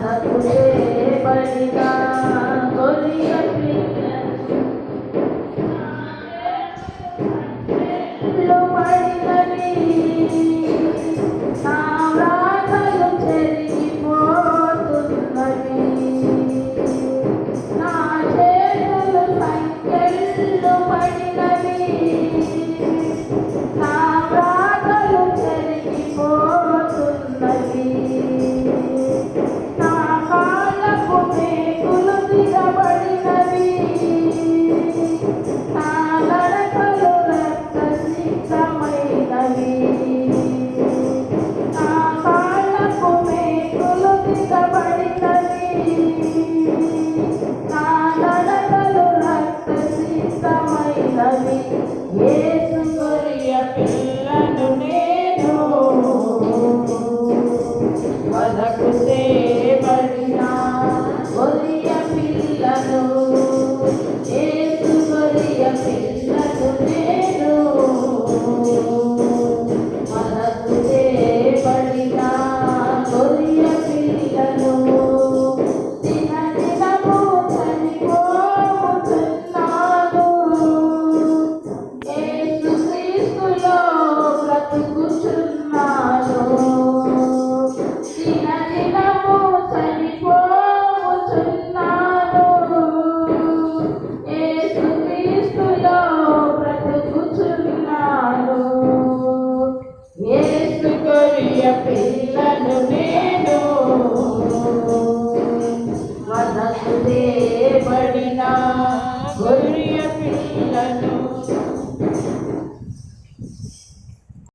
మనకు చేయబడిన గొర్రె పిల్లలో పడినవి నా వ్రాతలు చెరిగిపోతున్నవి, నా చేతులు సంఖ్యల్లో పడినవి, నా వ్రాతలు చెరిగిపోతున్నవి, నా కాళ్ళకు మేకులు దిగబడినవి, నా నడకలు రక్తసిక్తమైనవి, నా కాళ్ళకు మేకులు దిగబడినవి, నా నడకలు రక్తసిక్తమైనవి. యేసు గొర్రె పిల్లను నేను, మనకు చేయబడిన గొర్రె పిల్లను, యేసు గొర్రె పిల్లను నేను, మనకు చేయబడిన గొర్రె పిల్లను. దినదినము చనిపోతున్నాను, యేసుక్రీస్తులో బ్రతుకుచున్నాను. దినదినము చనిపోతున్నాను, యేసుక్రీస్తులో బ్రతుకుచున్నాను. యేసు గొర్రె పిల్ల